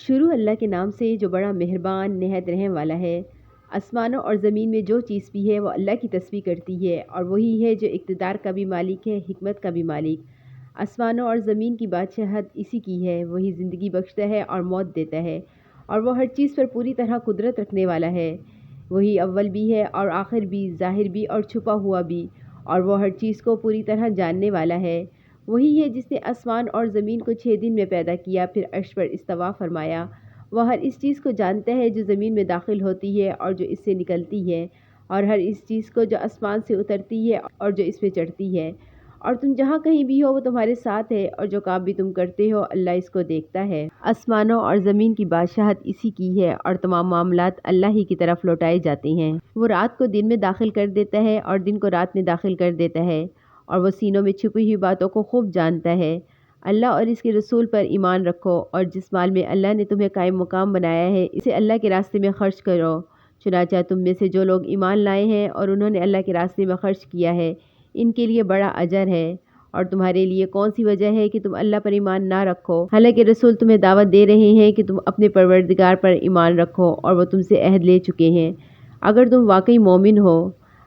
شروع اللہ کے نام سے جو بڑا مہربان نہایت رحم والا ہے۔ آسمانوں اور زمین میں جو چیز بھی ہے وہ اللہ کی تسبیح کرتی ہے، اور وہی ہے جو اقتدار کا بھی مالک ہے، حکمت کا بھی مالک۔ آسمانوں اور زمین کی بادشاہت اسی کی ہے، وہی زندگی بخشتا ہے اور موت دیتا ہے، اور وہ ہر چیز پر پوری طرح قدرت رکھنے والا ہے۔ وہی اول بھی ہے اور آخر بھی، ظاہر بھی اور چھپا ہوا بھی، اور وہ ہر چیز کو پوری طرح جاننے والا ہے۔ وہی ہے جس نے آسمان اور زمین کو 6 دن میں پیدا کیا، پھر عرش پر استوا فرمایا۔ وہ ہر اس چیز کو جانتا ہے جو زمین میں داخل ہوتی ہے اور جو اس سے نکلتی ہے، اور ہر اس چیز کو جو آسمان سے اترتی ہے اور جو اس میں چڑھتی ہے۔ اور تم جہاں کہیں بھی ہو وہ تمہارے ساتھ ہے، اور جو کام بھی تم کرتے ہو اللہ اس کو دیکھتا ہے۔ آسمانوں اور زمین کی بادشاہت اسی کی ہے، اور تمام معاملات اللہ ہی کی طرف لوٹائے جاتے ہیں۔ وہ رات کو دن میں داخل کر دیتا ہے اور دن کو رات میں داخل کر دیتا ہے، اور وہ سینوں میں چھپی ہوئی باتوں کو خوب جانتا ہے۔ اللہ اور اس کے رسول پر ایمان رکھو، اور جس مال میں اللہ نے تمہیں قائم مقام بنایا ہے اسے اللہ کے راستے میں خرچ کرو۔ چنانچہ تم میں سے جو لوگ ایمان لائے ہیں اور انہوں نے اللہ کے راستے میں خرچ کیا ہے، ان کے لیے بڑا اجر ہے۔ اور تمہارے لیے کون سی وجہ ہے کہ تم اللہ پر ایمان نہ رکھو، حالانکہ رسول تمہیں دعوت دے رہے ہیں کہ تم اپنے پروردگار پر ایمان رکھو، اور وہ تم سے عہد لے چکے ہیں۔ اگر تم واقعی مومن ہو،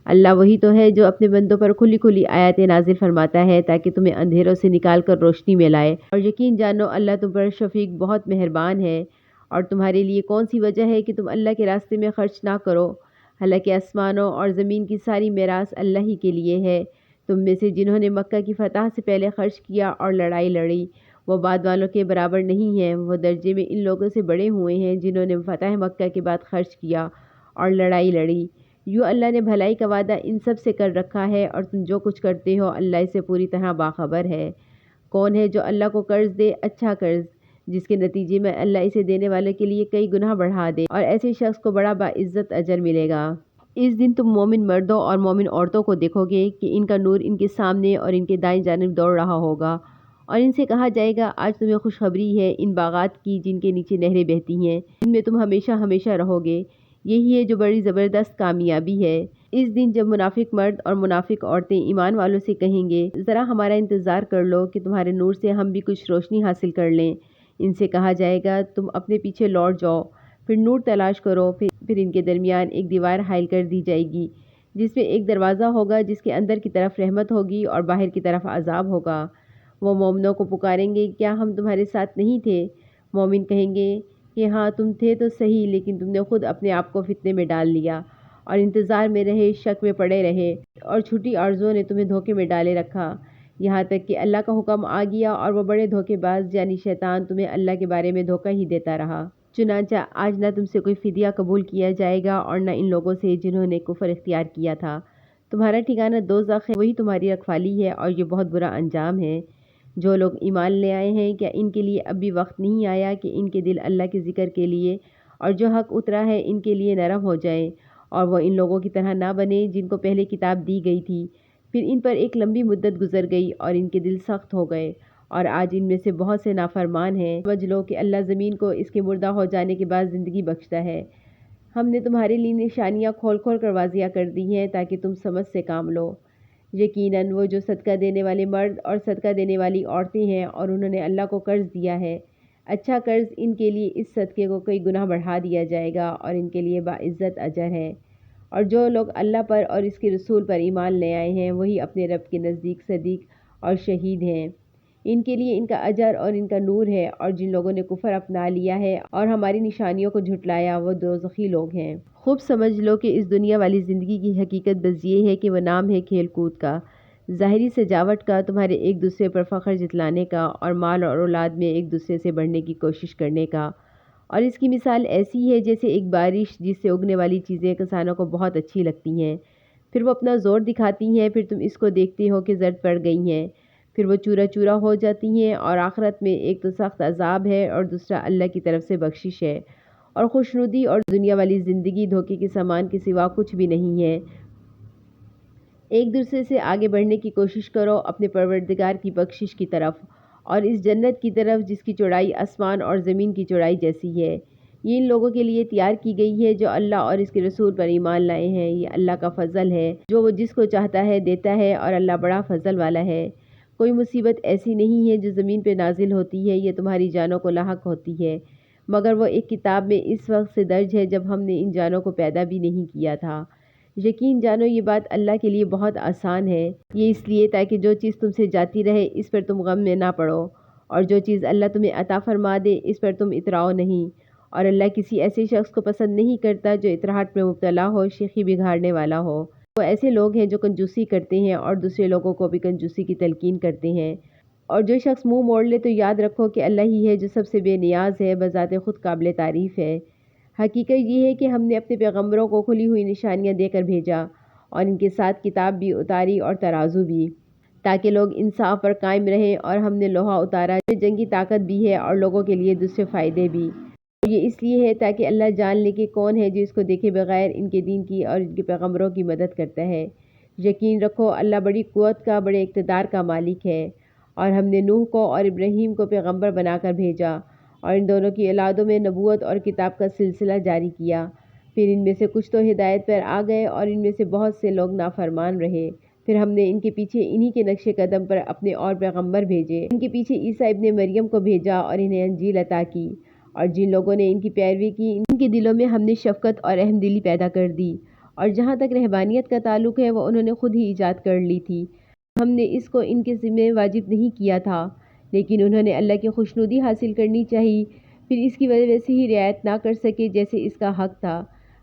اللہ وہی تو ہے جو اپنے بندوں پر کھلی کھلی آیاتیں نازل فرماتا ہے تاکہ تمہیں اندھیروں سے نکال کر روشنی میں لائے، اور یقین جانو اللہ تم پر شفیق بہت مہربان ہے۔ اور تمہارے لیے کون سی وجہ ہے کہ تم اللہ کے راستے میں خرچ نہ کرو، حالانکہ آسمانوں اور زمین کی ساری میراث اللہ ہی کے لیے ہے۔ تم میں سے جنہوں نے مکہ کی فتح سے پہلے خرچ کیا اور لڑائی لڑی، وہ بعد والوں کے برابر نہیں ہیں، وہ درجے میں ان لوگوں سے بڑے ہوئے ہیں جنہوں نے فتح مکہ کے بعد خرچ کیا اور لڑائی لڑی۔ یوں اللہ نے بھلائی کا وعدہ ان سب سے کر رکھا ہے، اور تم جو کچھ کرتے ہو اللہ اس سے پوری طرح باخبر ہے۔ کون ہے جو اللہ کو قرض دے، اچھا قرض، جس کے نتیجے میں اللہ اسے دینے والے کے لیے کئی گنا بڑھا دے، اور ایسے شخص کو بڑا باعزت اجر ملے گا۔ اس دن تم مومن مردوں اور مومن عورتوں کو دیکھو گے کہ ان کا نور ان کے سامنے اور ان کے دائیں جانب دوڑ رہا ہوگا، اور ان سے کہا جائے گا آج تمہیں خوشخبری ہے ان باغات کی جن کے نیچے نہریں بہتی ہیں، جن میں تم ہمیشہ ہمیشہ رہو گے۔ یہی ہے جو بڑی زبردست کامیابی ہے۔ اس دن جب منافق مرد اور منافق عورتیں ایمان والوں سے کہیں گے ذرا ہمارا انتظار کر لو کہ تمہارے نور سے ہم بھی کچھ روشنی حاصل کر لیں، ان سے کہا جائے گا تم اپنے پیچھے لوٹ جاؤ، پھر نور تلاش کرو، پھر ان کے درمیان ایک دیوار حائل کر دی جائے گی جس میں ایک دروازہ ہوگا جس کے اندر کی طرف رحمت ہوگی اور باہر کی طرف عذاب ہوگا۔ وہ مومنوں کو پکاریں گے کیا ہم تمہارے ساتھ نہیں تھے؟ مومن کہیں گے کہ ہاں تم تھے تو صحیح، لیکن تم نے خود اپنے آپ کو فتنے میں ڈال لیا، اور انتظار میں رہے، شک میں پڑے رہے، اور چھوٹی آرزوؤں نے تمہیں دھوکے میں ڈالے رکھا، یہاں تک کہ اللہ کا حکم آ گیا اور وہ بڑے دھوکے باز یعنی شیطان تمہیں اللہ کے بارے میں دھوکہ ہی دیتا رہا۔ چنانچہ آج نہ تم سے کوئی فدیہ قبول کیا جائے گا اور نہ ان لوگوں سے جنہوں نے کفر اختیار کیا تھا۔ تمہارا ٹھکانہ دوزخ ہے، وہی تمہاری رکھوالی ہے، اور یہ بہت برا انجام ہے۔ جو لوگ ایمان لے آئے ہیں کیا ان کے لیے اب بھی وقت نہیں آیا کہ ان کے دل اللہ کے ذکر کے لیے اور جو حق اترا ہے ان کے لیے نرم ہو جائیں، اور وہ ان لوگوں کی طرح نہ بنے جن کو پہلے کتاب دی گئی تھی، پھر ان پر ایک لمبی مدت گزر گئی اور ان کے دل سخت ہو گئے، اور آج ان میں سے بہت سے نافرمان ہیں۔ سمجھ لو کہ اللہ زمین کو اس کے مردہ ہو جانے کے بعد زندگی بخشتا ہے۔ ہم نے تمہارے لیے نشانیاں کھول کھول کر واضح کر دی ہیں تاکہ تم سمجھ سے کام لو۔ یقیناً وہ جو صدقہ دینے والے مرد اور صدقہ دینے والی عورتیں ہیں اور انہوں نے اللہ کو قرض دیا ہے، اچھا قرض، ان کے لیے اس صدقے کو کئی گنا بڑھا دیا جائے گا اور ان کے لیے باعزت اجر ہے۔ اور جو لوگ اللہ پر اور اس کے رسول پر ایمان لے آئے ہیں وہی اپنے رب کے نزدیک صدیق اور شہید ہیں، ان کے لیے ان کا اجر اور ان کا نور ہے، اور جن لوگوں نے کفر اپنا لیا ہے اور ہماری نشانیوں کو جھٹلایا وہ دوزخی لوگ ہیں۔ خوب سمجھ لو کہ اس دنیا والی زندگی کی حقیقت بس یہ ہے کہ وہ نام ہے کھیل کود کا، ظاہری سجاوٹ کا، تمہارے ایک دوسرے پر فخر جتلانے کا، اور مال اور اولاد میں ایک دوسرے سے بڑھنے کی کوشش کرنے کا۔ اور اس کی مثال ایسی ہے جیسے ایک بارش جس سے اگنے والی چیزیں کسانوں کو بہت اچھی لگتی ہیں، پھر وہ اپنا زور دکھاتی ہیں، پھر تم اس کو دیکھتے ہو کہ زرد پڑ گئی ہیں، پھر وہ چورا چورا ہو جاتی ہیں، اور آخرت میں ایک تو سخت عذاب ہے اور دوسرا اللہ کی طرف سے بخشش ہے۔ اور خوشنودی اور دنیا والی زندگی دھوکے کے سامان کے سوا کچھ بھی نہیں ہے۔ ایک دوسرے سے آگے بڑھنے کی کوشش کرو اپنے پروردگار کی بخشش کی طرف اور اس جنت کی طرف جس کی چوڑائی آسمان اور زمین کی چوڑائی جیسی ہے۔ یہ ان لوگوں کے لیے تیار کی گئی ہے جو اللہ اور اس کے رسول پر ایمان لائے ہیں، یہ اللہ کا فضل ہے جو وہ جس کو چاہتا ہے دیتا ہے، اور اللہ بڑا فضل والا ہے۔ کوئی مصیبت ایسی نہیں ہے جو زمین پہ نازل ہوتی ہے، یہ تمہاری جانوں کو لاحق ہوتی ہے، مگر وہ ایک کتاب میں اس وقت سے درج ہے جب ہم نے ان جانوں کو پیدا بھی نہیں کیا تھا۔ یقین جانو یہ بات اللہ کے لیے بہت آسان ہے، یہ اس لیے تاکہ جو چیز تم سے جاتی رہے اس پر تم غم میں نہ پڑو، اور جو چیز اللہ تمہیں عطا فرما دے اس پر تم اتراؤ نہیں، اور اللہ کسی ایسے شخص کو پسند نہیں کرتا جو اطراحٹ میں مبتلا ہو، شیخی بگاڑنے والا ہو۔ وہ ایسے لوگ ہیں جو کنجوسی کرتے ہیں اور دوسرے لوگوں کو بھی کنجوسی کی تلقین کرتے ہیں، اور جو شخص منہ موڑ لے تو یاد رکھو کہ اللہ ہی ہے جو سب سے بے نیاز ہے، بذات خود قابل تعریف ہے۔ حقیقت یہ ہے کہ ہم نے اپنے پیغمبروں کو کھلی ہوئی نشانیاں دے کر بھیجا، اور ان کے ساتھ کتاب بھی اتاری اور ترازو بھی، تاکہ لوگ انصاف پر قائم رہیں، اور ہم نے لوہا اتارا جو جنگی طاقت بھی ہے اور لوگوں کے لیے دوسرے فائدے بھی، اور یہ اس لیے ہے تاکہ اللہ جان لے کہ کون ہے جو اس کو دیکھے بغیر ان کے دین کی اور ان کے پیغمبروں کی مدد کرتا ہے۔ یقین رکھو اللہ بڑی قوت کا، بڑے اقتدار کا مالک ہے، اور ہم نے نوح کو اور ابراہیم کو پیغمبر بنا کر بھیجا، اور ان دونوں کی اولادوں میں نبوت اور کتاب کا سلسلہ جاری کیا، پھر ان میں سے کچھ تو ہدایت پر آ گئے اور ان میں سے بہت سے لوگ نافرمان رہے، پھر ہم نے ان کے پیچھے انہی کے نقش قدم پر اپنے اور پیغمبر بھیجے، ان کے پیچھے عیسیٰ ابن مریم کو بھیجا اور انہیں انجیل عطا کی، اور جن لوگوں نے ان کی پیروی کی ان کے دلوں میں ہم نے شفقت اور رحم دلی پیدا کر دی، اور جہاں تک رہبانیت کا تعلق ہے وہ انہوں نے خود ہی ایجاد کر لی تھی، ہم نے اس کو ان کے ذمہ واجب نہیں کیا تھا، لیکن انہوں نے اللہ کی خوشنودی حاصل کرنی چاہی، پھر اس کی وجہ سے ہی رعایت نہ کر سکے جیسے اس کا حق تھا۔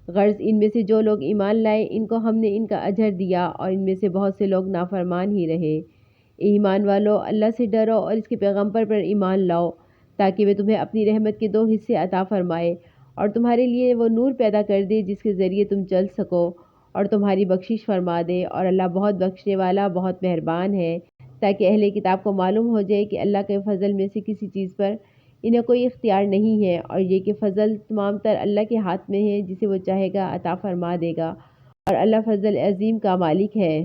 غرض ان میں سے جو لوگ ایمان لائے ان کو ہم نے ان کا اجر دیا، اور ان میں سے بہت سے لوگ نافرمان ہی رہے۔ اے ایمان والو، اللہ سے ڈرو اور اس کے پیغمبر پر ایمان لاؤ، تاکہ وہ تمہیں اپنی رحمت کے 2 حصے عطا فرمائے، اور تمہارے لیے وہ نور پیدا کر دے جس کے ذریعے تم چل سکو، اور تمہاری بخشش فرما دے، اور اللہ بہت بخشنے والا، بہت مہربان ہے، تاکہ اہل کتاب کو معلوم ہو جائے کہ اللہ کے فضل میں سے کسی چیز پر انہیں کوئی اختیار نہیں ہے، اور یہ کہ فضل تمام تر اللہ کے ہاتھ میں ہے، جسے وہ چاہے گا عطا فرما دے گا، اور اللہ فضل عظیم کا مالک ہے۔